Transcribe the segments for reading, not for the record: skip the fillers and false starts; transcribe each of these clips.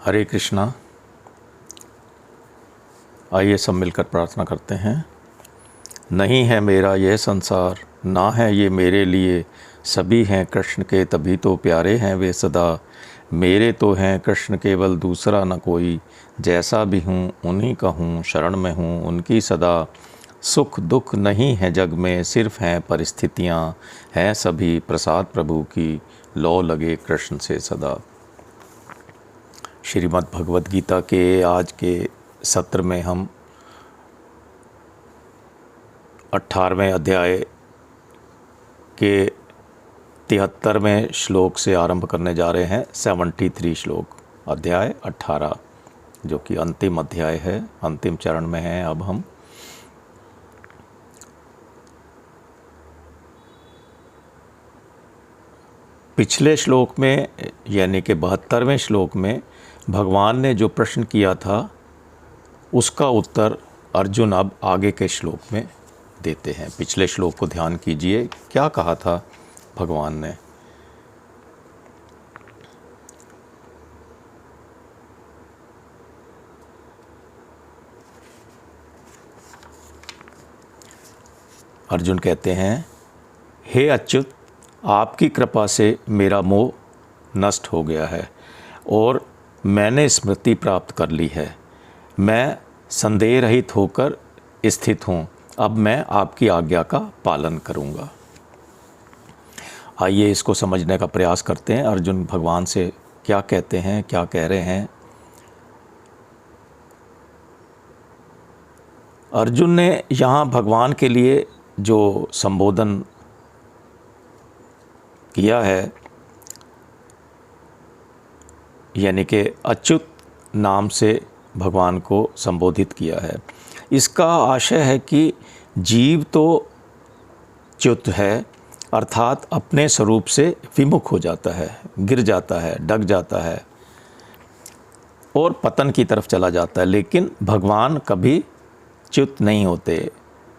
हरे कृष्णा। आइए सब मिलकर प्रार्थना करते हैं। नहीं है मेरा यह संसार, ना है ये मेरे लिए, सभी हैं कृष्ण के तभी तो प्यारे हैं वे सदा। मेरे तो हैं कृष्ण केवल दूसरा न कोई, जैसा भी हूँ उन्हीं का हूँ, शरण में हूँ उनकी सदा। सुख दुख नहीं है जग में, सिर्फ हैं परिस्थितियाँ, हैं सभी प्रसाद प्रभु की, लौ लगे कृष्ण से सदा। श्रीमद् भगवद गीता के आज के सत्र में हम 18वें अध्याय के 73वें श्लोक से आरंभ करने जा रहे हैं। 73 श्लोक, अध्याय 18, जो कि अंतिम अध्याय है, अंतिम चरण में हैं अब हम। पिछले श्लोक में यानी कि 72वें श्लोक में भगवान ने जो प्रश्न किया था उसका उत्तर अर्जुन अब आगे के श्लोक में देते हैं। पिछले श्लोक को ध्यान कीजिए, क्या कहा था भगवान ने। अर्जुन कहते हैं, हे अच्युत, आपकी कृपा से मेरा मोह नष्ट हो गया है और मैंने स्मृति प्राप्त कर ली है। मैं संदेह रहित होकर स्थित हूँ। अब मैं आपकी आज्ञा का पालन करूँगा। आइए इसको समझने का प्रयास करते हैं। अर्जुन भगवान से क्या कहते हैं, क्या कह रहे हैं। अर्जुन ने यहाँ भगवान के लिए जो संबोधन किया है, यानी कि अच्युत नाम से भगवान को संबोधित किया है। इसका आशय है कि जीव तो च्युत है, अर्थात अपने स्वरूप से विमुख हो जाता है, गिर जाता है, डग जाता है और पतन की तरफ चला जाता है। लेकिन भगवान कभी च्युत नहीं होते,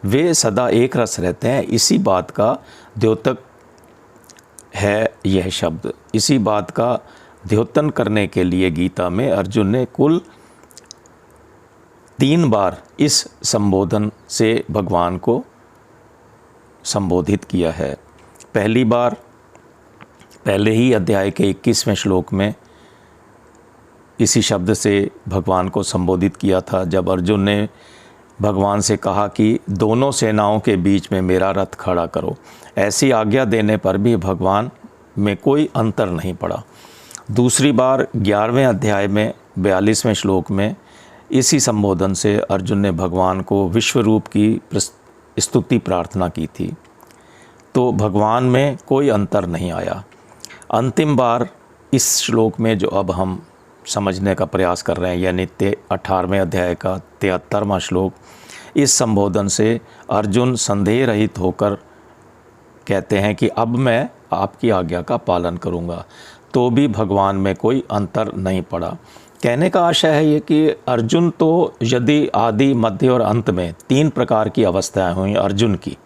वे सदा एक रस रहते हैं। इसी बात का द्योतक है यह शब्द। इसी बात का द्योतन करने के लिए गीता में अर्जुन ने कुल 3 बार इस संबोधन से भगवान को संबोधित किया है। पहली बार पहले ही अध्याय के 21वें श्लोक में इसी शब्द से भगवान को संबोधित किया था, जब अर्जुन ने भगवान से कहा कि दोनों सेनाओं के बीच में मेरा रथ खड़ा करो। ऐसी आज्ञा देने पर भी भगवान में कोई अंतर नहीं पड़ा। दूसरी बार 11वें अध्याय में 42वें श्लोक में इसी संबोधन से अर्जुन ने भगवान को विश्व रूप की स्तुति प्रार्थना की थी, तो भगवान में कोई अंतर नहीं आया। अंतिम बार इस श्लोक में जो अब हम समझने का प्रयास कर रहे हैं, यानी 18वें अध्याय का 73वां श्लोक, इस संबोधन से अर्जुन संदेह रहित होकर कहते हैं कि अब मैं आपकी आज्ञा का पालन करूंगा। तो भी भगवान में कोई अंतर नहीं पड़ा। कहने का आशय है ये कि अर्जुन तो यदि आदि मध्य और अंत में 3 प्रकार की अवस्थाएं हुई अर्जुन की,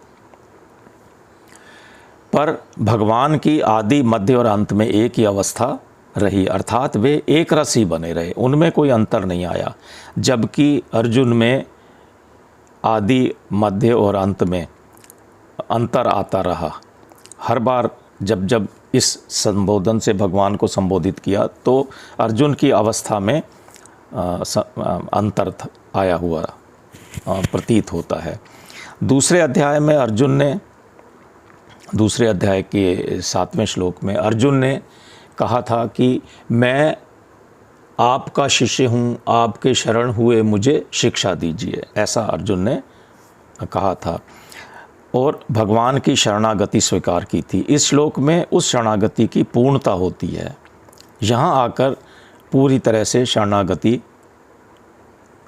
पर भगवान की आदि मध्य और अंत में एक ही अवस्था रही, अर्थात वे एक रस ही बने रहे, उनमें कोई अंतर नहीं आया। जबकि अर्जुन में आदि मध्य और अंत में अंतर आता रहा। हर बार जब जब इस संबोधन से भगवान को संबोधित किया तो अर्जुन की अवस्था में अंतर आया हुआ प्रतीत होता है। दूसरे अध्याय में अर्जुन ने, दूसरे अध्याय के 7वें श्लोक में अर्जुन ने कहा था कि मैं आपका शिष्य हूँ, आपके शरण हुए मुझे शिक्षा दीजिए, ऐसा अर्जुन ने कहा था और भगवान की शरणागति स्वीकार की थी। इस श्लोक में उस शरणागति की पूर्णता होती है। यहाँ आकर पूरी तरह से शरणागति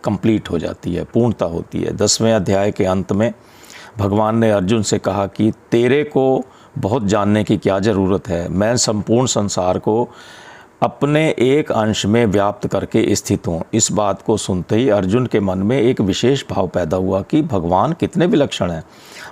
कंप्लीट हो जाती है, पूर्णता होती है। 10वें अध्याय के अंत में भगवान ने अर्जुन से कहा कि तेरे को बहुत जानने की क्या ज़रूरत है, मैं संपूर्ण संसार को अपने एक अंश में व्याप्त करके स्थित हों। इस बात को सुनते ही अर्जुन के मन में एक विशेष भाव पैदा हुआ कि भगवान कितने विलक्षण हैं।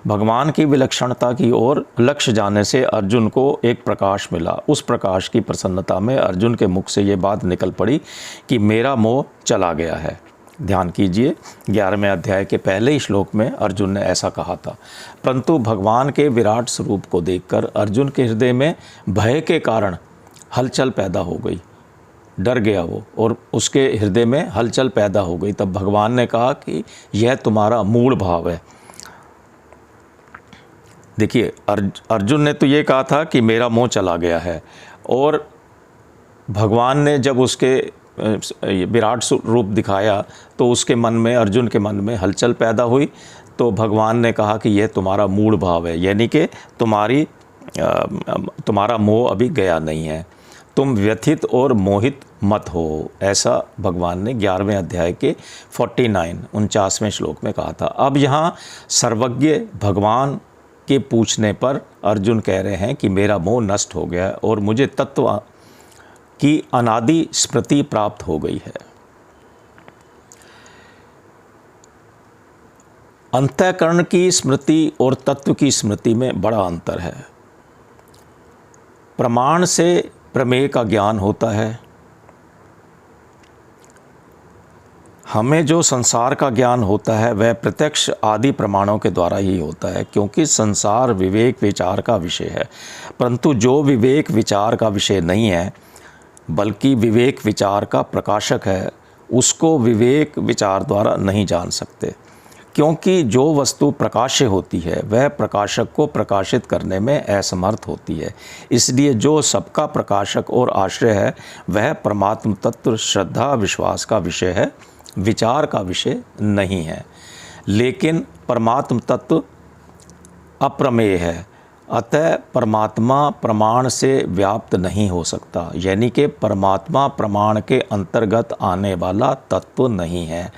भगवान की विलक्षणता की ओर लक्ष्य जाने से अर्जुन को एक प्रकाश मिला। उस प्रकाश की प्रसन्नता में अर्जुन के मुख से ये बात निकल पड़ी कि मेरा मोह चला गया है। ध्यान कीजिए, 11वें अध्याय के पहले ही श्लोक में अर्जुन ने ऐसा कहा था। परंतु भगवान के विराट स्वरूप को देखकर अर्जुन के हृदय में भय के कारण हलचल पैदा हो गई। डर गया वो, और उसके हृदय में हलचल पैदा हो गई। तब भगवान ने कहा कि यह तुम्हारा मूल भाव है। देखिए, अर्जुन ने तो ये कहा था कि मेरा मोह चला गया है, और भगवान ने जब उसके विराट रूप दिखाया तो उसके मन में, अर्जुन के मन में हलचल पैदा हुई। तो भगवान ने कहा कि यह तुम्हारा मूल भाव है, यानी कि तुम्हारा मोह अभी गया नहीं है, तुम व्यथित और मोहित मत हो। ऐसा भगवान ने 11वें अध्याय के 49वें श्लोक में कहा था। अब यहाँ सर्वज्ञ भगवान के पूछने पर अर्जुन कह रहे हैं कि मेरा मोह नष्ट हो गया है और मुझे तत्व की अनादि स्मृति प्राप्त हो गई है। अंतःकरण की स्मृति और तत्व की स्मृति में बड़ा अंतर है। प्रमाण से प्रमेय का ज्ञान होता है। हमें जो संसार का ज्ञान होता है वह प्रत्यक्ष आदि प्रमाणों के द्वारा ही होता है, क्योंकि संसार विवेक विचार का विषय है। परंतु जो विवेक विचार का विषय नहीं है बल्कि विवेक विचार का प्रकाशक है, उसको विवेक विचार द्वारा नहीं जान सकते, क्योंकि जो वस्तु प्रकाश्य होती है वह प्रकाशक को प्रकाशित करने में असमर्थ होती है। इसलिए जो सबका प्रकाशक और आश्रय है वह परमात्म तत्व श्रद्धा विश्वास का विषय है, विचार का विषय नहीं है। लेकिन परमात्म तत्व अप्रमेय है, अतः परमात्मा प्रमाण से व्याप्त नहीं हो सकता, यानी कि परमात्मा प्रमाण के अंतर्गत आने वाला तत्व नहीं है।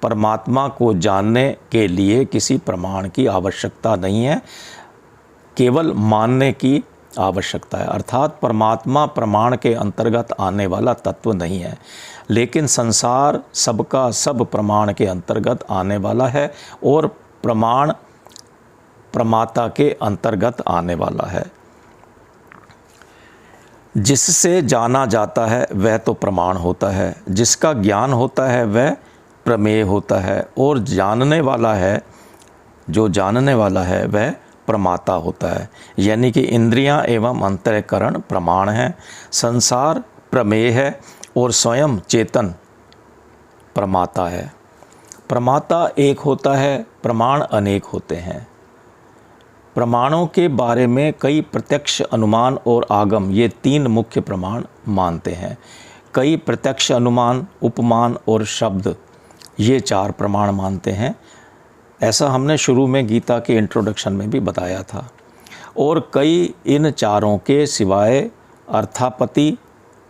परमात्मा को जानने के लिए किसी प्रमाण की आवश्यकता नहीं है, केवल मानने की आवश्यकता है। अर्थात परमात्मा प्रमाण के अंतर्गत आने वाला तत्व नहीं है, लेकिन संसार सबका सब प्रमाण के अंतर्गत आने वाला है और प्रमाण प्रमाता के अंतर्गत आने वाला है। जिससे जाना जाता है वह तो प्रमाण होता है, जिसका ज्ञान होता है वह प्रमेय होता है, और जानने वाला है, जो जानने वाला है वह प्रमाता होता है। यानी कि इंद्रियां एवं अंतःकरण प्रमाण हैं, संसार प्रमेय है और स्वयं चेतन प्रमाता है। प्रमाता एक होता है, प्रमाण अनेक होते हैं। प्रमाणों के बारे में कई प्रत्यक्ष, अनुमान और आगम, ये 3 मुख्य प्रमाण मानते हैं। कई प्रत्यक्ष, अनुमान, उपमान और शब्द, ये 4 प्रमाण मानते हैं। ऐसा हमने शुरू में गीता के इंट्रोडक्शन में भी बताया था। और कई इन चारों के सिवाय अर्थापत्ति,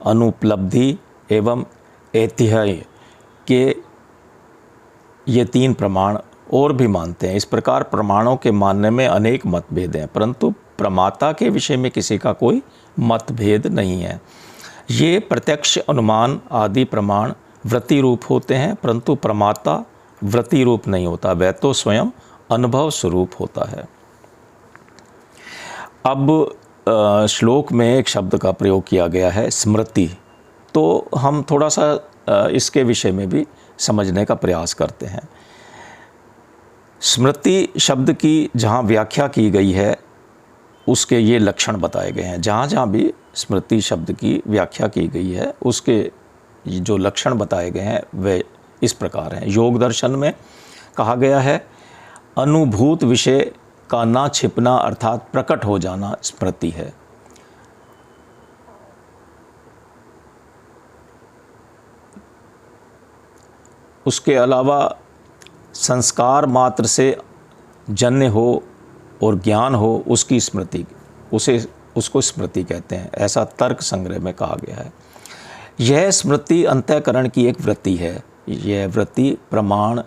अनुपलब्धि एवं ऐतिह्य के ये 3 प्रमाण और भी मानते हैं। इस प्रकार प्रमाणों के मानने में अनेक मतभेद हैं, परंतु प्रमाता के विषय में किसी का कोई मतभेद नहीं है। ये प्रत्यक्ष, अनुमान आदि प्रमाण वृत्ति रूप होते हैं, परंतु प्रमाता वृत्ति रूप नहीं होता, वह तो स्वयं अनुभव स्वरूप होता है। अब श्लोक में एक शब्द का प्रयोग किया गया है, स्मृति। तो हम थोड़ा सा इसके विषय में भी समझने का प्रयास करते हैं। स्मृति शब्द की जहाँ व्याख्या की गई है उसके ये लक्षण बताए गए हैं। जहाँ जहाँ भी स्मृति शब्द की व्याख्या की गई है उसके जो लक्षण बताए गए हैं वे इस प्रकार हैं। योग दर्शन में कहा गया है, अनुभूत विषय का ना छिपना अर्थात प्रकट हो जाना स्मृति है। उसके अलावा संस्कार मात्र से जन्य हो और ज्ञान हो उसकी स्मृति, उसको स्मृति कहते हैं, ऐसा तर्क संग्रह में कहा गया है। यह स्मृति अंतःकरण की एक वृत्ति है। यह वृत्ति प्रमाण,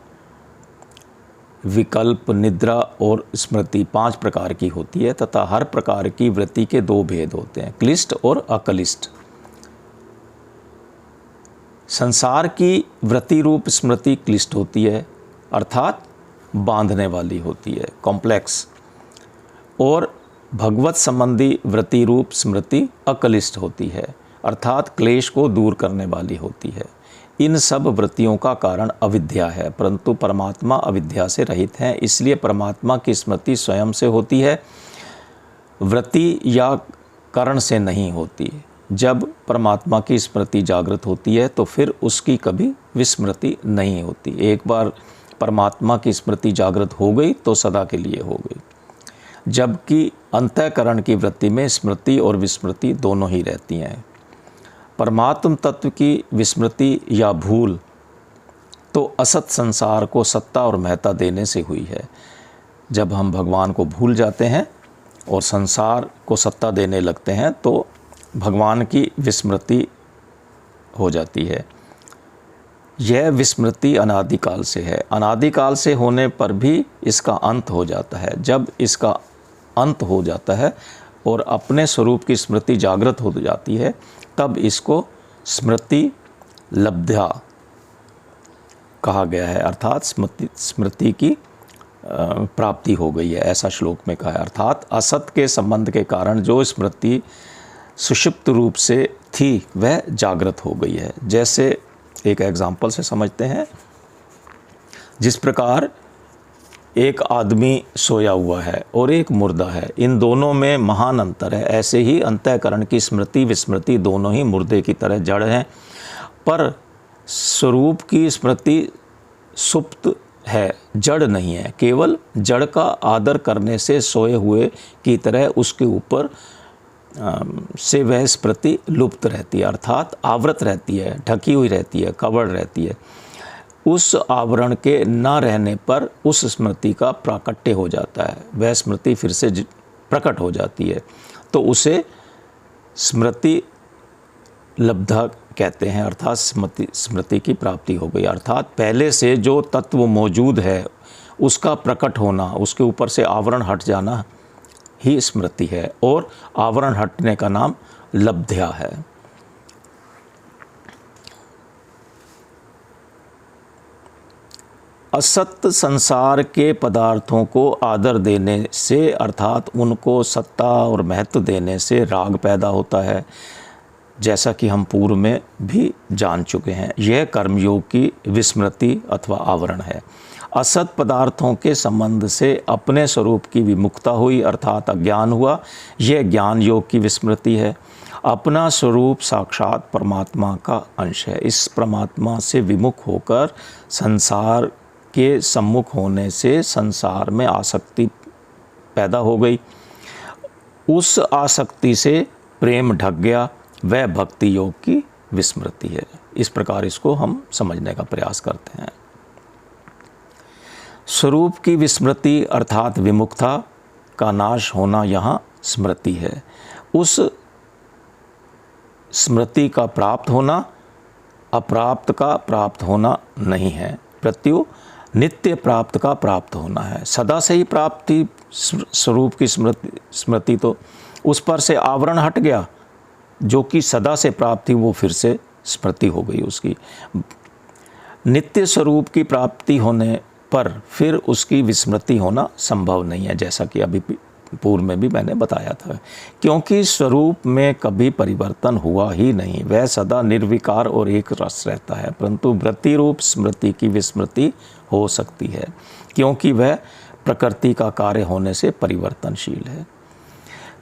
विकल्प, निद्रा और स्मृति 5 प्रकार की होती है तथा हर प्रकार की वृत्ति के 2 भेद होते हैं, क्लिष्ट और अक्लिष्ट। संसार की वृत्ति रूप स्मृति क्लिष्ट होती है, अर्थात बांधने वाली होती है, कॉम्प्लेक्स, और भगवत संबंधी वृत्ति रूप स्मृति अक्लिष्ट होती है, अर्थात क्लेश को दूर करने वाली होती है। इन सब वृत्तियों का कारण अविद्या है, परंतु परमात्मा अविद्या से रहित है, इसलिए परमात्मा की स्मृति स्वयं से होती है, वृत्ति या कारण से नहीं होती। जब परमात्मा की स्मृति जागृत होती है तो फिर उसकी कभी विस्मृति नहीं होती। एक बार परमात्मा की स्मृति जागृत हो गई तो सदा के लिए हो गई, जबकि अंतःकरण की वृत्ति में स्मृति और विस्मृति दोनों ही रहती हैं। परमात्म तत्व की विस्मृति या भूल तो असत संसार को सत्ता और महत्ता देने से हुई है। जब हम भगवान को भूल जाते हैं और संसार को सत्ता देने लगते हैं तो भगवान की विस्मृति हो जाती है। यह विस्मृति अनादिकाल से है, अनादिकाल से होने पर भी इसका अंत हो जाता है। जब इसका अंत हो जाता है और अपने स्वरूप की स्मृति जागृत हो जाती है तब इसको स्मृति लब्ध्या कहा गया है, अर्थात स्मृति की प्राप्ति हो गई है, ऐसा श्लोक में कहा है। अर्थात असत के संबंध के कारण जो स्मृति सुषुप्त रूप से थी वह जागृत हो गई है। जैसे एक एग्जाम्पल से समझते हैं, जिस प्रकार एक आदमी सोया हुआ है और एक मुर्दा है, इन दोनों में महान अंतर है, ऐसे ही अंतःकरण की स्मृति विस्मृति दोनों ही मुर्दे की तरह जड़ हैं, पर स्वरूप की स्मृति सुप्त है, जड़ नहीं है। केवल जड़ का आदर करने से सोए हुए की तरह उसके ऊपर से वह स्मृति लुप्त रहती है, अर्थात आवृत रहती है, ढकी हुई रहती है, कवर रहती है। उस आवरण के न रहने पर उस स्मृति का प्राकट्य हो जाता है, वह स्मृति फिर से प्रकट हो जाती है, तो उसे स्मृति लब्धा कहते हैं, अर्थात स्मृति की प्राप्ति हो गई। अर्थात पहले से जो तत्व मौजूद है उसका प्रकट होना, उसके ऊपर से आवरण हट जाना ही स्मृति है, और आवरण हटने का नाम लब्ध्या है। असत्य संसार के पदार्थों को आदर देने से, अर्थात उनको सत्ता और महत्व देने से राग पैदा होता है, जैसा कि हम पूर्व में भी जान चुके हैं। यह कर्मयोग की विस्मृति अथवा आवरण है। असत पदार्थों के संबंध से अपने स्वरूप की विमुखता हुई, अर्थात अज्ञान हुआ, यह ज्ञान योग की विस्मृति है। अपना स्वरूप साक्षात परमात्मा का अंश है। इस परमात्मा से विमुख होकर संसार के सम्मुख होने से संसार में आसक्ति पैदा हो गई, उस आसक्ति से प्रेम ढक गया, वह भक्ति योग की विस्मृति है। इस प्रकार इसको हम समझने का प्रयास करते हैं। स्वरूप की विस्मृति अर्थात विमुखता का नाश होना यहाँ स्मृति है। उस स्मृति का प्राप्त होना अप्राप्त का प्राप्त होना नहीं है, प्रत्यु नित्य प्राप्त का प्राप्त होना है। सदा से ही प्राप्ति स्वरूप की स्मृति तो उस पर से आवरण हट गया, जो कि सदा से प्राप्ति वो फिर से स्मृति हो गई उसकी। नित्य स्वरूप की प्राप्ति होने पर फिर उसकी विस्मृति होना संभव नहीं है, जैसा कि अभी पूर्व में भी मैंने बताया था, क्योंकि स्वरूप में कभी परिवर्तन हुआ ही नहीं, वह सदा निर्विकार और एक रस रहता है। परंतु वृत्ति रूप स्मृति की विस्मृति हो सकती है, क्योंकि वह प्रकृति का कार्य होने से परिवर्तनशील है।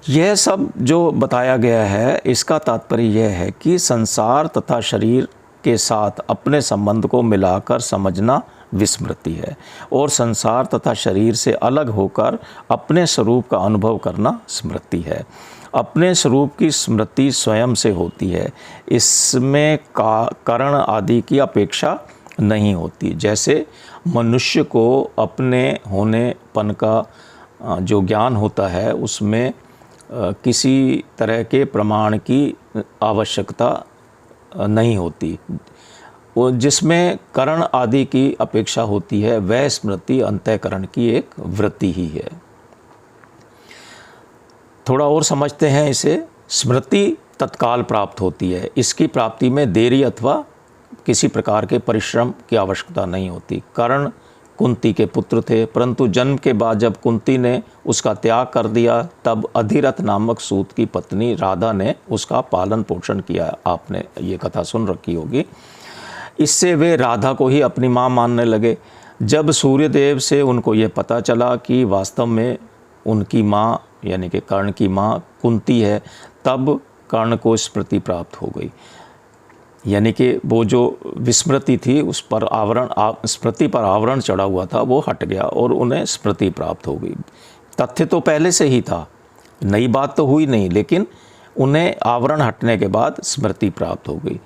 यह सब जो बताया गया है इसका तात्पर्य यह है कि संसार तथा शरीर के साथ अपने संबंध को मिलाकर समझना विस्मृति है, और संसार तथा शरीर से अलग होकर अपने स्वरूप का अनुभव करना स्मृति है। अपने स्वरूप की स्मृति स्वयं से होती है, इसमें कारण आदि की अपेक्षा नहीं होती। जैसे मनुष्य को अपने होनेपन का जो ज्ञान होता है उसमें किसी तरह के प्रमाण की आवश्यकता नहीं होती, जिसमें करण आदि की अपेक्षा होती है, वह स्मृति अंतःकरण की एक वृत्ति ही है। थोड़ा और समझते हैं इसे। स्मृति तत्काल प्राप्त होती है, इसकी प्राप्ति में देरी अथवा किसी प्रकार के परिश्रम की आवश्यकता नहीं होती। कर्ण कुंती के पुत्र थे, परंतु जन्म के बाद जब कुंती ने उसका त्याग कर दिया तब अधिरथ नामक सूत की पत्नी राधा ने उसका पालन पोषण किया। आपने ये कथा सुन रखी होगी। इससे वे राधा को ही अपनी माँ मानने लगे। जब सूर्यदेव से उनको ये पता चला कि वास्तव में उनकी माँ यानी कि कर्ण की माँ कुंती है, तब कर्ण को स्मृति प्राप्त हो गई। यानी कि वो जो विस्मृति थी उस पर स्मृति पर आवरण चढ़ा हुआ था वो हट गया और उन्हें स्मृति प्राप्त हो गई। तथ्य तो पहले से ही था, नई बात तो हुई नहीं, लेकिन उन्हें आवरण हटने के बाद स्मृति प्राप्त हो गई।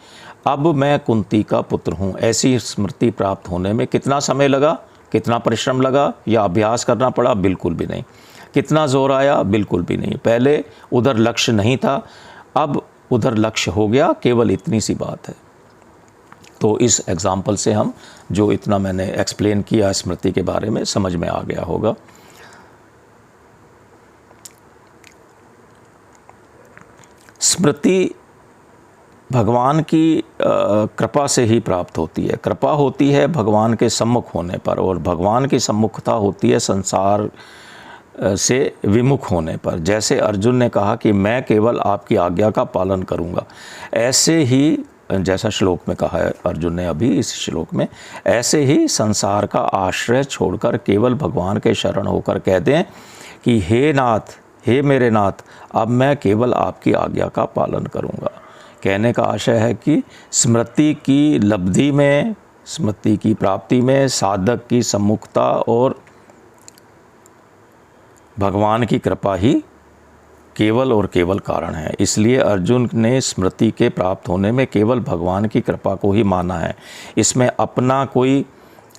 अब मैं कुंती का पुत्र हूँ। ऐसी स्मृति प्राप्त होने में कितना समय लगा, कितना परिश्रम लगा या अभ्यास करना पड़ा? बिल्कुल भी नहीं। कितना जोर आया? बिल्कुल भी नहीं। पहले उधर लक्ष्य नहीं था, अब उधर लक्ष्य हो गया, केवल इतनी सी बात है। तो इस एग्जाम्पल से हम जो इतना मैंने एक्सप्लेन किया स्मृति के बारे में समझ में आ गया होगा। स्मृति भगवान की कृपा से ही प्राप्त होती है। कृपा होती है भगवान के सम्मुख होने पर, और भगवान की सम्मुखता होती है संसार से विमुख होने पर। जैसे अर्जुन ने कहा कि मैं केवल आपकी आज्ञा का पालन करूंगा, ऐसे ही जैसा श्लोक में कहा है अर्जुन ने अभी इस श्लोक में, ऐसे ही संसार का आश्रय छोड़कर केवल भगवान के शरण होकर कह दें कि हे नाथ, हे मेरे नाथ, अब मैं केवल आपकी आज्ञा का पालन करूंगा। कहने का आशय है कि स्मृति की लब्धि में, स्मृति की प्राप्ति में साधक की सम्मुखता और भगवान की कृपा ही केवल और केवल कारण है। इसलिए अर्जुन ने स्मृति के प्राप्त होने में केवल भगवान की कृपा को ही माना है। इसमें अपना कोई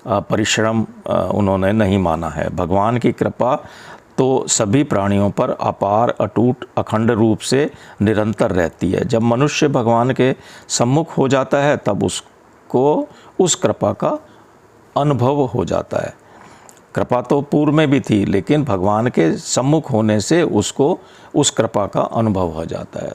परिश्रम उन्होंने नहीं माना है। भगवान की कृपा तो सभी प्राणियों पर अपार, अटूट, अखंड रूप से निरंतर रहती है। जब मनुष्य भगवान के सम्मुख हो जाता है तब उसको उस कृपा का अनुभव हो जाता है। कृपा तो पूर्व में भी थी, लेकिन भगवान के सम्मुख होने से उसको उस कृपा का अनुभव हो जाता है।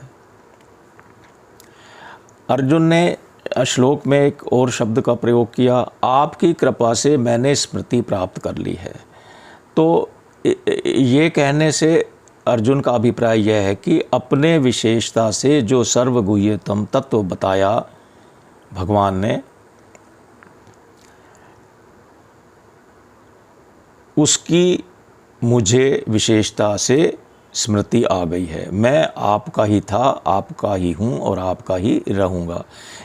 अर्जुन ने श्लोक में एक और शब्द का प्रयोग किया, आपकी कृपा से मैंने स्मृति प्राप्त कर ली है। तो ये कहने से अर्जुन का अभिप्राय यह है कि अपने विशेषता से जो सर्वगुह्यतम तत्व बताया भगवान ने, उसकी मुझे विशेषता से स्मृति आ गई है। मैं आपका ही था, आपका ही हूँ और आपका ही रहूँगा।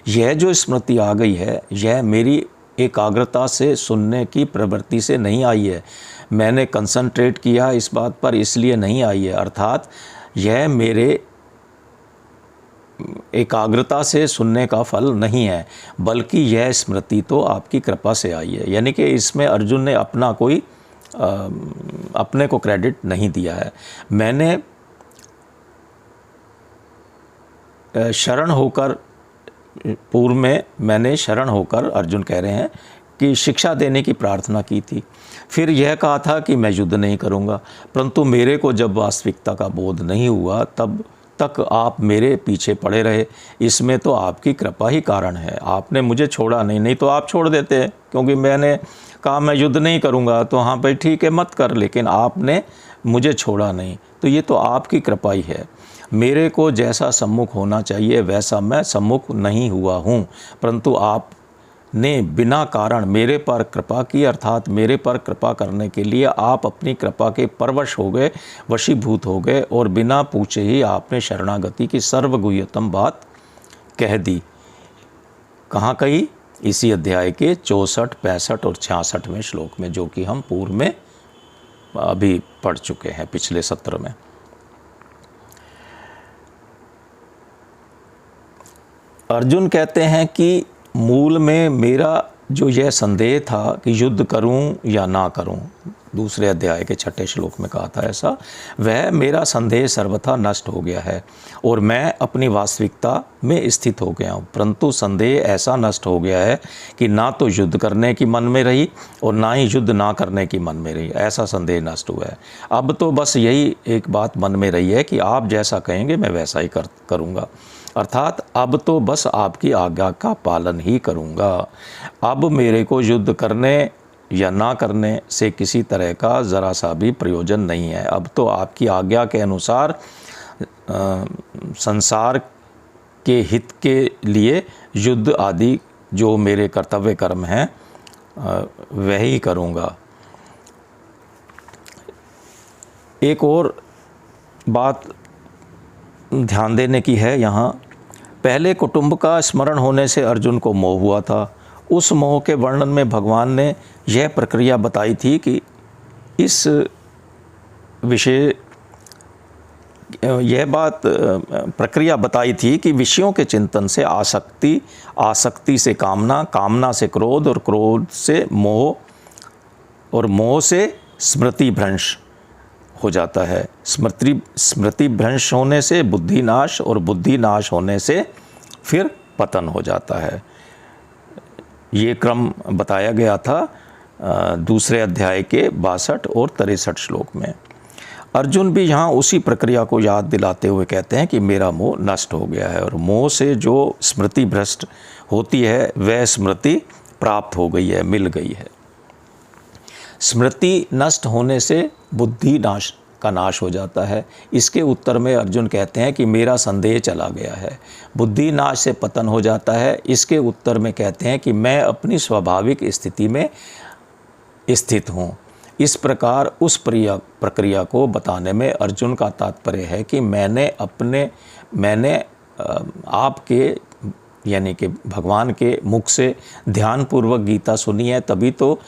यह जो स्मृति आ गई है, यह मेरी एकाग्रता से सुनने की प्रवृत्ति से नहीं आई है। मैंने कंसंट्रेट किया इस बात पर, इसलिए नहीं आई है। अर्थात यह मेरे एकाग्रता से सुनने का फल नहीं है, बल्कि यह स्मृति तो आपकी कृपा से आई है। यानी कि इसमें अर्जुन ने अपना कोई अपने को क्रेडिट नहीं दिया है। मैंने शरण होकर, पूर्व में मैंने शरण होकर, अर्जुन कह रहे हैं कि शिक्षा देने की प्रार्थना की थी। फिर यह कहा था कि मैं युद्ध नहीं करूंगा, परंतु मेरे को जब वास्तविकता का बोध नहीं हुआ तब तक आप मेरे पीछे पड़े रहे। इसमें तो आपकी कृपा ही कारण है। आपने मुझे छोड़ा नहीं तो आप छोड़ देते, क्योंकि मैंने कहा मैं युद्ध नहीं करूंगा, तो हाँ भाई ठीक है मत कर, लेकिन आपने मुझे छोड़ा नहीं। तो ये तो आपकी कृपा ही है। मेरे को जैसा सम्मुख होना चाहिए वैसा मैं सम्मुख नहीं हुआ हूँ, परंतु आपने बिना कारण मेरे पर कृपा की, अर्थात मेरे पर कृपा करने के लिए आप अपनी कृपा के परवश हो गए, वशीभूत हो गए, और बिना पूछे ही आपने शरणागति की सर्वगुह्यतम बात कह दी। कहाँ कही? इसी अध्याय के 64, 65 और 66वें श्लोक में, जो कि हम पूर्व में अभी पढ़ चुके हैं पिछले सत्र में। अर्जुन कहते हैं कि मूल में मेरा जो यह संदेह था कि युद्ध करूं या ना करूं, दूसरे अध्याय के 6 श्लोक में कहा था ऐसा, वह मेरा संदेह सर्वथा नष्ट हो गया है और मैं अपनी वास्तविकता में स्थित हो गया हूँ। परंतु संदेह ऐसा नष्ट हो गया है कि ना तो युद्ध करने की मन में रही और ना ही युद्ध ना करने की मन में रही। ऐसा संदेह नष्ट हुआ है। अब तो बस यही एक बात मन में रही है कि आप जैसा कहेंगे मैं वैसा ही करूँगा। अर्थात अब तो बस आपकी आज्ञा का पालन ही करूँगा। अब मेरे को युद्ध करने या ना करने से किसी तरह का ज़रा सा भी प्रयोजन नहीं है। अब तो आपकी आज्ञा के अनुसार संसार के हित के लिए युद्ध आदि जो मेरे कर्तव्य कर्म हैं वही करूँगा। एक और बात ध्यान देने की है यहाँ। पहले कुटुंब का स्मरण होने से अर्जुन को मोह हुआ था। उस मोह के वर्णन में भगवान ने यह प्रक्रिया बताई थी कि इस विषय यह बात प्रक्रिया बताई थी कि विषयों के चिंतन से आसक्ति, आसक्ति से कामना, कामना से क्रोध और क्रोध से मोह और मोह से स्मृति भ्रंश हो जाता है। स्मृति भ्रंश होने से बुद्धि नाश और बुद्धि नाश होने से फिर पतन हो जाता है। ये क्रम बताया गया था दूसरे अध्याय के 62 और 63 श्लोक में। अर्जुन भी यहाँ उसी प्रक्रिया को याद दिलाते हुए कहते हैं कि मेरा मोह नष्ट हो गया है और मोह से जो स्मृति भ्रष्ट होती है वह स्मृति प्राप्त हो गई है, मिल गई है। स्मृति नष्ट होने से बुद्धि नाश हो जाता है। इसके उत्तर में अर्जुन कहते हैं कि मेरा संदेह चला गया है। बुद्धि नाश से पतन हो जाता है। इसके उत्तर में कहते हैं कि मैं अपनी स्वाभाविक स्थिति में स्थित हूँ। इस प्रकार उस प्रक्रिया को बताने में अर्जुन का तात्पर्य है कि मैंने आपके यानी कि भगवान के मुख से ध्यानपूर्वक गीता सुनी है, तभी तो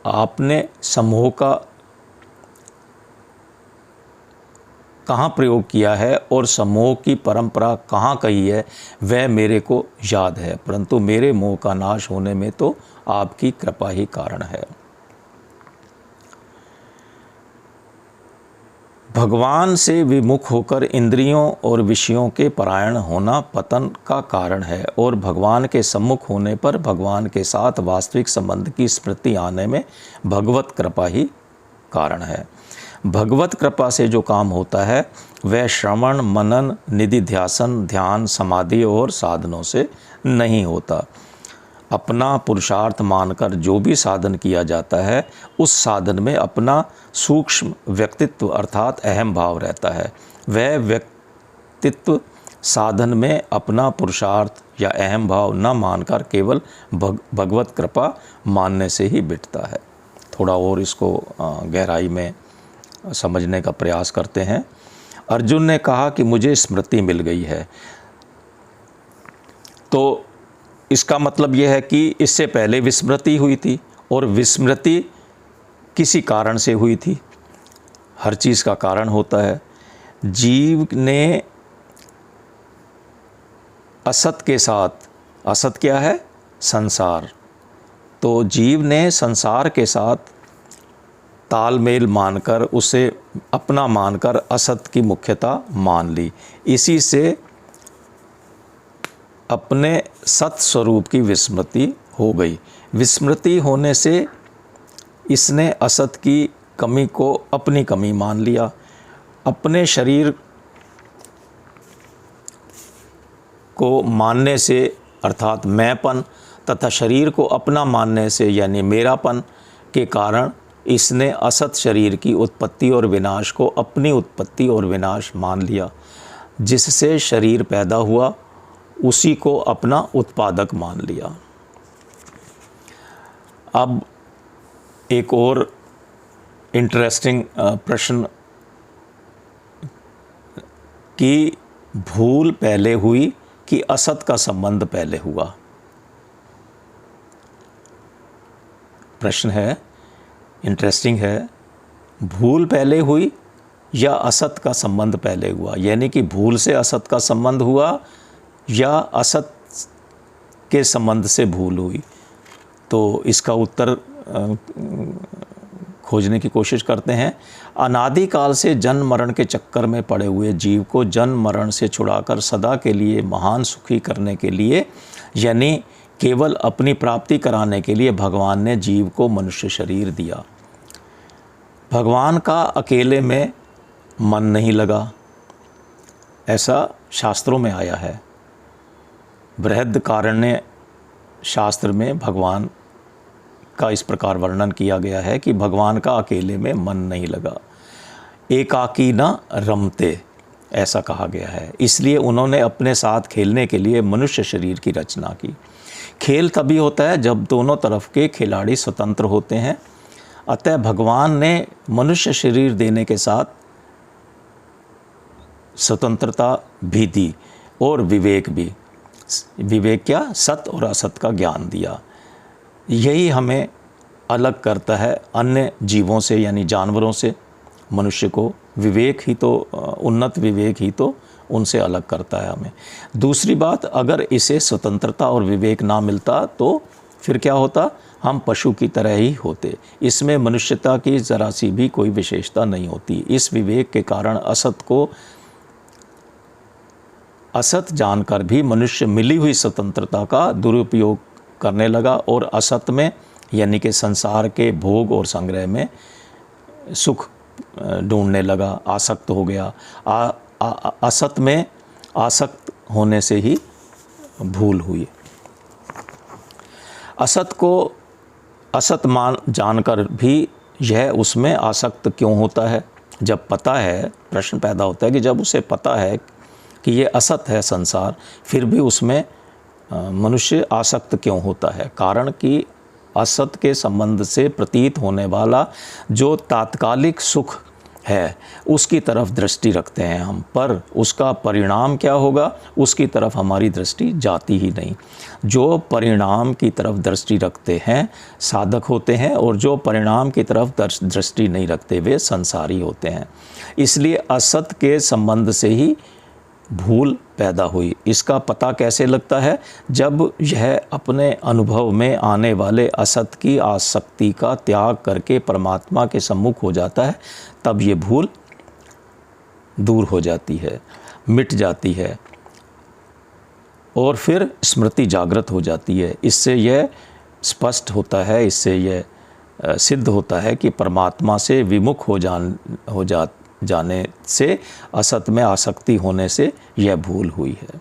आपने समूह का कहाँ प्रयोग किया है और समूह की परंपरा कहाँ कही है वह मेरे को याद है, परंतु मेरे मोह का नाश होने में तो आपकी कृपा ही कारण है। भगवान से विमुख होकर इंद्रियों और विषयों के परायण होना पतन का कारण है और भगवान के सम्मुख होने पर भगवान के साथ वास्तविक संबंध की स्मृति आने में भगवत कृपा ही कारण है। भगवत कृपा से जो काम होता है वह श्रवण, मनन, निधिध्यासन, ध्यान, समाधि और साधनों से नहीं होता। अपना पुरुषार्थ मानकर जो भी साधन किया जाता है उस साधन में अपना सूक्ष्म व्यक्तित्व अर्थात अहम भाव रहता है। वह व्यक्तित्व साधन में अपना पुरुषार्थ या अहम भाव न मानकर केवल भगवत कृपा मानने से ही बिटता है। थोड़ा और इसको गहराई में समझने का प्रयास करते हैं। अर्जुन ने कहा कि मुझे स्मृति मिल गई है, तो इसका मतलब यह है कि इससे पहले विस्मृति हुई थी और विस्मृति किसी कारण से हुई थी। हर चीज़ का कारण होता है। जीव ने असत के साथ, असत क्या है? संसार। तो जीव ने संसार के साथ तालमेल मानकर, उसे अपना मानकर असत की मुख्यता मान ली। इसी से अपने सत स्वरूप की विस्मृति हो गई। विस्मृति होने से इसने असत की कमी को अपनी कमी मान लिया। अपने शरीर को मानने से अर्थात मैंपन तथा शरीर को अपना मानने से यानी मेरापन के कारण इसने असत शरीर की उत्पत्ति और विनाश को अपनी उत्पत्ति और विनाश मान लिया। जिससे शरीर पैदा हुआ उसी को अपना उत्पादक मान लिया। अब एक और इंटरेस्टिंग प्रश्न कि भूल पहले हुई कि असत का संबंध पहले हुआ? प्रश्न है, इंटरेस्टिंग है। भूल पहले हुई या असत का संबंध पहले हुआ? यानी कि भूल से असत का संबंध हुआ या असत के संबंध से भूल हुई? तो इसका उत्तर खोजने की कोशिश करते हैं। अनादिकाल से जन्म मरण के चक्कर में पड़े हुए जीव को जन्म मरण से छुड़ाकर सदा के लिए महान सुखी करने के लिए यानी केवल अपनी प्राप्ति कराने के लिए भगवान ने जीव को मनुष्य शरीर दिया। भगवान का अकेले में मन नहीं लगा, ऐसा शास्त्रों में आया है। बृहदारण्यक शास्त्र में भगवान का इस प्रकार वर्णन किया गया है कि भगवान का अकेले में मन नहीं लगा, एकाकी न रमते, ऐसा कहा गया है। इसलिए उन्होंने अपने साथ खेलने के लिए मनुष्य शरीर की रचना की। खेल तभी होता है जब दोनों तरफ के खिलाड़ी स्वतंत्र होते हैं। अतः भगवान ने मनुष्य शरीर देने के साथ स्वतंत्रता भी दी और विवेक भी। विवेक क्या? सत और असत का ज्ञान दिया। यही हमें अलग करता है अन्य जीवों से, यानी जानवरों से। मनुष्य को विवेक ही तो, उन्नत विवेक ही तो उनसे अलग करता है हमें। दूसरी बात, अगर इसे स्वतंत्रता और विवेक ना मिलता तो फिर क्या होता? हम पशु की तरह ही होते। इसमें मनुष्यता की ज़रा सी भी कोई विशेषता नहीं होती। इस विवेक के कारण असत को असत जानकर भी मनुष्य मिली हुई स्वतंत्रता का दुरुपयोग करने लगा और असत में, यानी कि संसार के भोग और संग्रह में सुख ढूंढने लगा, आसक्त हो गया। असत में आसक्त होने से ही भूल हुई। असत को असत मान जानकर भी यह उसमें आसक्त क्यों होता है? जब पता है, प्रश्न पैदा होता है कि जब उसे पता है कि ये असत है संसार, फिर भी उसमें मनुष्य आसक्त क्यों होता है? कारण कि असत के संबंध से प्रतीत होने वाला जो तात्कालिक सुख है उसकी तरफ दृष्टि रखते हैं हम, पर उसका परिणाम क्या होगा उसकी तरफ हमारी दृष्टि जाती ही नहीं। जो परिणाम की तरफ दृष्टि रखते हैं साधक होते हैं, और जो परिणाम की तरफ दृष्टि नहीं रखते वे संसारी होते हैं। इसलिए असत के संबंध से ही भूल पैदा हुई। इसका पता कैसे लगता है? जब यह अपने अनुभव में आने वाले असत की आसक्ति का त्याग करके परमात्मा के सम्मुख हो जाता है, तब ये भूल दूर हो जाती है, मिट जाती है और फिर स्मृति जागृत हो जाती है। इससे यह स्पष्ट होता है, इससे यह सिद्ध होता है कि परमात्मा से विमुख हो जाने से, असत में आसक्ति होने से यह भूल हुई है।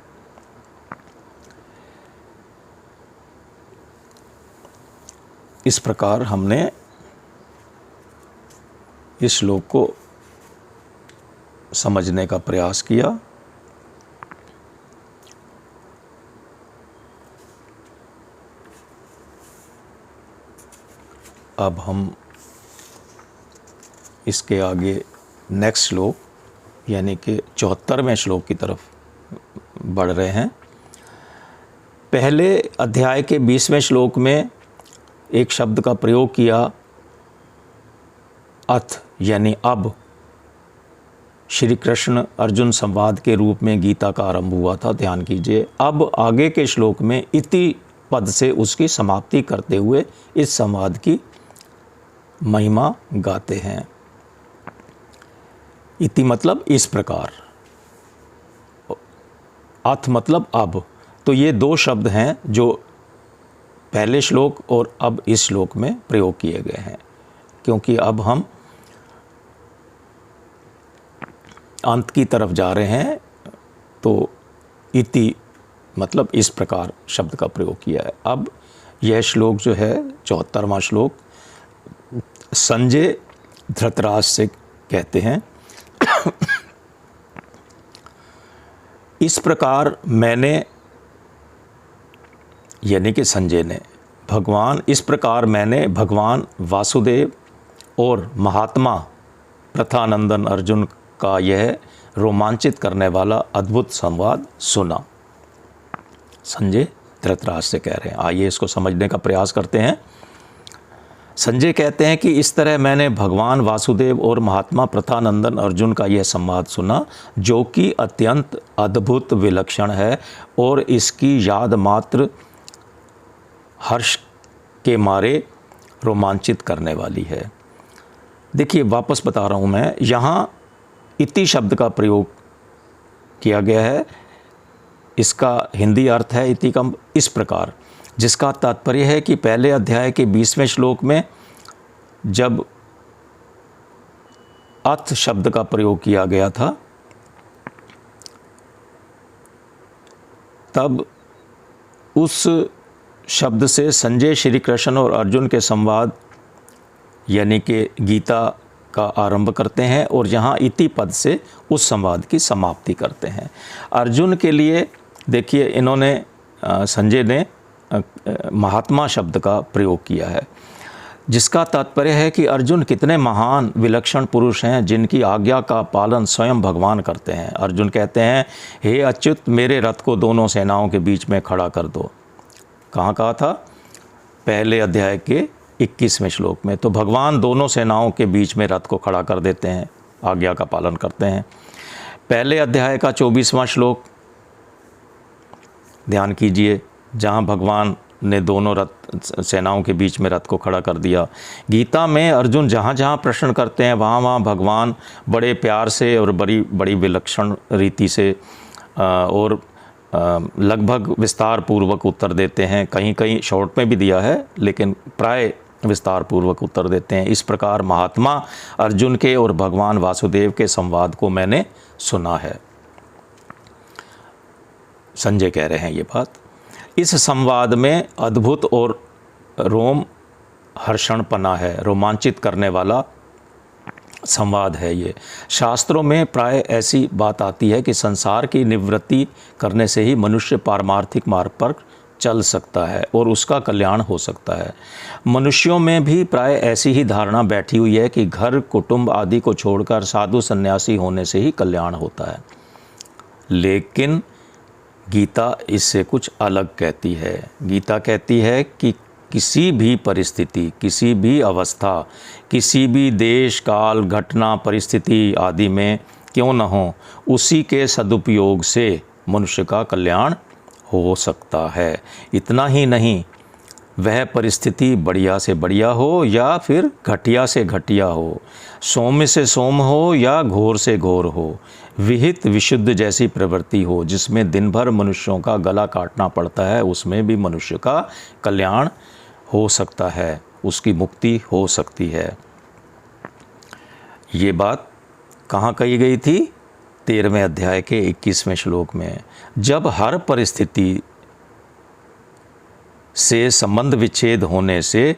इस प्रकार हमने इस श्लोक को समझने का प्रयास किया। अब हम इसके आगे नेक्स्ट श्लोक यानी कि 74वें श्लोक की तरफ बढ़ रहे हैं। पहले अध्याय के 20वें श्लोक में एक शब्द का प्रयोग किया, अथ, यानी अब। श्री कृष्ण अर्जुन संवाद के रूप में गीता का आरंभ हुआ था, ध्यान कीजिए। अब आगे के श्लोक में इति पद से उसकी समाप्ति करते हुए इस संवाद की महिमा गाते हैं। इति मतलब इस प्रकार, अथ मतलब अब। तो ये दो शब्द हैं जो पहले श्लोक और अब इस श्लोक में प्रयोग किए गए हैं, क्योंकि अब हम अंत की तरफ जा रहे हैं। तो इति मतलब इस प्रकार शब्द का प्रयोग किया है। अब यह श्लोक जो है 74वां श्लोक, संजय धृतराष्ट्र से कहते हैं, इस प्रकार मैंने, यानी कि संजय ने, इस प्रकार मैंने भगवान वासुदेव और महात्मा प्रथानंदन अर्जुन का यह रोमांचित करने वाला अद्भुत संवाद सुना। संजय धृतराष्ट्र से कह रहे हैं। आइए इसको समझने का प्रयास करते हैं। संजय कहते हैं कि इस तरह मैंने भगवान वासुदेव और महात्मा प्रथानंदन अर्जुन का यह संवाद सुना, जो कि अत्यंत अद्भुत विलक्षण है और इसकी याद मात्र हर्ष के मारे रोमांचित करने वाली है। देखिए, वापस बता रहा हूँ मैं, यहाँ इति शब्द का प्रयोग किया गया है। इसका हिंदी अर्थ है इति का इस प्रकार, जिसका तात्पर्य है कि पहले अध्याय के 20वें श्लोक में जब अथ शब्द का प्रयोग किया गया था, तब उस शब्द से संजय श्री कृष्ण और अर्जुन के संवाद यानी कि गीता का आरंभ करते हैं और यहाँ इति पद से उस संवाद की समाप्ति करते हैं। अर्जुन के लिए देखिए इन्होंने संजय ने महात्मा शब्द का प्रयोग किया है, जिसका तात्पर्य है कि अर्जुन कितने महान विलक्षण पुरुष हैं जिनकी आज्ञा का पालन स्वयं भगवान करते हैं। अर्जुन कहते हैं, हे अच्युत, मेरे रथ को दोनों सेनाओं के बीच में खड़ा कर दो। कहाँ कहा था? पहले अध्याय के 21वें श्लोक में। तो भगवान दोनों सेनाओं के बीच में रथ को खड़ा कर देते हैं, आज्ञा का पालन करते हैं। पहले अध्याय का 24वां श्लोक ध्यान कीजिए, जहाँ भगवान ने दोनों सेनाओं के बीच में रथ को खड़ा कर दिया। गीता में अर्जुन जहाँ जहाँ प्रश्न करते हैं वहाँ वहाँ भगवान बड़े प्यार से और बड़ी विलक्षण रीति से और लगभग विस्तार पूर्वक उत्तर देते हैं। कहीं कहीं शॉर्ट में भी दिया है, लेकिन प्राय विस्तार पूर्वक उत्तर देते हैं। इस प्रकार महात्मा अर्जुन के और भगवान वासुदेव के संवाद को मैंने सुना है। संजय कह रहे हैं ये बात। इस संवाद में अद्भुत और रोम हर्षणपना है, रोमांचित करने वाला संवाद है ये। शास्त्रों में प्राय ऐसी बात आती है कि संसार की निवृत्ति करने से ही मनुष्य पारमार्थिक मार्ग पर चल सकता है और उसका कल्याण हो सकता है। मनुष्यों में भी प्राय ऐसी ही धारणा बैठी हुई है कि घर कुटुंब आदि को छोड़कर साधु सन्यासी होने से ही कल्याण होता है। लेकिन गीता इससे कुछ अलग कहती है। गीता कहती है कि किसी भी परिस्थिति, किसी भी अवस्था, किसी भी देश काल घटना परिस्थिति आदि में क्यों न हो, उसी के सदुपयोग से मनुष्य का कल्याण हो सकता है। इतना ही नहीं, वह परिस्थिति बढ़िया से बढ़िया हो या फिर घटिया से घटिया हो, सौम्य से सौम्य हो या घोर से घोर हो, विहित विशुद्ध जैसी प्रवृत्ति हो जिसमें दिन भर मनुष्यों का गला काटना पड़ता है, उसमें भी मनुष्य का कल्याण हो सकता है, उसकी मुक्ति हो सकती है। ये बात कहाँ कही गई थी? 13वें अध्याय के 21वें श्लोक में। जब हर परिस्थिति से संबंध विच्छेद होने से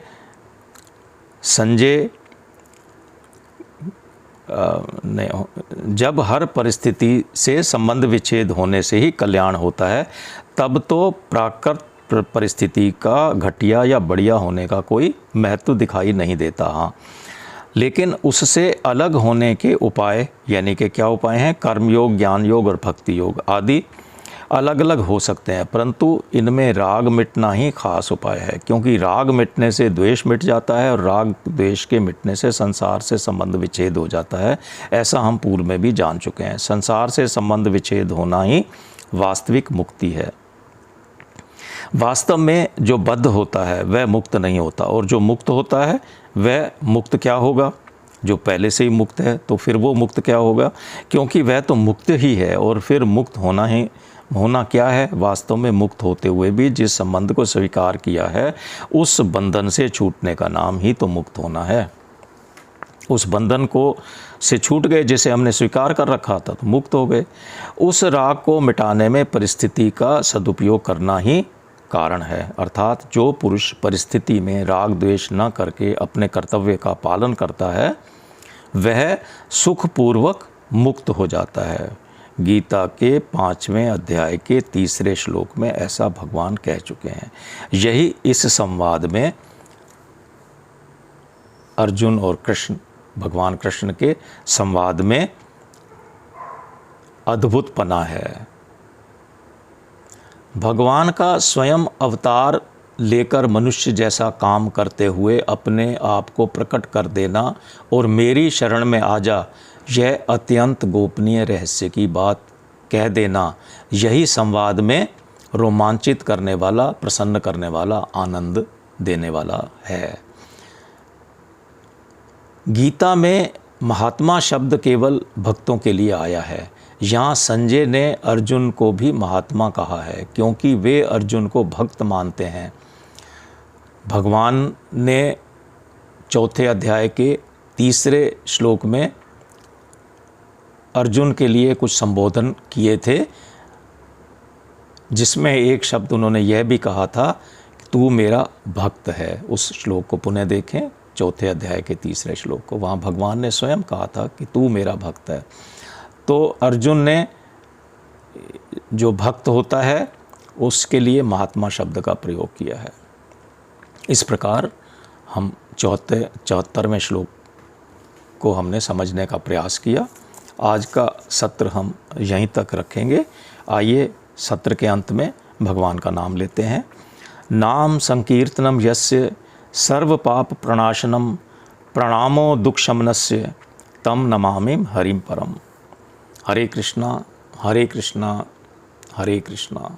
जब हर परिस्थिति से संबंध विच्छेद होने से ही कल्याण होता है, तब तो प्राकृत परिस्थिति का घटिया या बढ़िया होने का कोई महत्व दिखाई नहीं देता। हाँ, लेकिन उससे अलग होने के उपाय, यानी कि क्या उपाय हैं? कर्मयोग, ज्ञान योग और भक्ति योग आदि अलग अलग हो सकते हैं, परंतु इनमें राग मिटना ही खास उपाय है, क्योंकि राग मिटने से द्वेष मिट जाता है और राग द्वेष के मिटने से संसार से संबंध विच्छेद हो जाता है। ऐसा हम पूर्व में भी जान चुके हैं। संसार से संबंध विच्छेद होना ही वास्तविक मुक्ति है। वास्तव में जो बद्ध होता है वह मुक्त नहीं होता, और जो मुक्त होता है वह मुक्त क्या होगा? जो पहले से ही मुक्त है, तो फिर वो मुक्त क्या होगा? क्योंकि वह तो मुक्त ही है। और फिर मुक्त होना क्या है? वास्तव में मुक्त होते हुए भी जिस संबंध को स्वीकार किया है, उस बंधन से छूटने का नाम ही तो मुक्त होना है। उस बंधन को से छूट गए जिसे हमने स्वीकार कर रखा था, तो मुक्त हो गए। उस राग को मिटाने में परिस्थिति का सदुपयोग करना ही कारण है। अर्थात जो पुरुष परिस्थिति में राग द्वेष न करके अपने कर्तव्य का पालन करता है, वह सुखपूर्वक मुक्त हो जाता है। गीता के 5वें अध्याय के 3 श्लोक में ऐसा भगवान कह चुके हैं। यही इस संवाद में अर्जुन और कृष्ण, भगवान कृष्ण के संवाद में अद्भुतपना है। भगवान का स्वयं अवतार लेकर मनुष्य जैसा काम करते हुए अपने आप को प्रकट कर देना और मेरी शरण में आ जा, यह अत्यंत गोपनीय रहस्य की बात कह देना, यही संवाद में रोमांचित करने वाला, प्रसन्न करने वाला, आनंद देने वाला है। गीता में महात्मा शब्द केवल भक्तों के लिए आया है। यहाँ संजय ने अर्जुन को भी महात्मा कहा है, क्योंकि वे अर्जुन को भक्त मानते हैं। भगवान ने 4थे अध्याय के 3 श्लोक में अर्जुन के लिए कुछ संबोधन किए थे, जिसमें एक शब्द उन्होंने यह भी कहा था कि तू मेरा भक्त है। उस श्लोक को पुनः देखें, चौथे अध्याय के तीसरे श्लोक को। वहाँ भगवान ने स्वयं कहा था कि तू मेरा भक्त है। तो अर्जुन ने जो भक्त होता है उसके लिए महात्मा शब्द का प्रयोग किया है। इस प्रकार हम 74वें श्लोक को हमने समझने का प्रयास किया। आज का सत्र हम यहीं तक रखेंगे। आइए सत्र के अंत में भगवान का नाम लेते हैं। नाम संकीर्तनम यस्य सर्व पाप प्रणाशनम प्रणामो दुख शमनस्य तम नमामि हरिम परम। हरे कृष्णा हरे कृष्णा हरे कृष्णा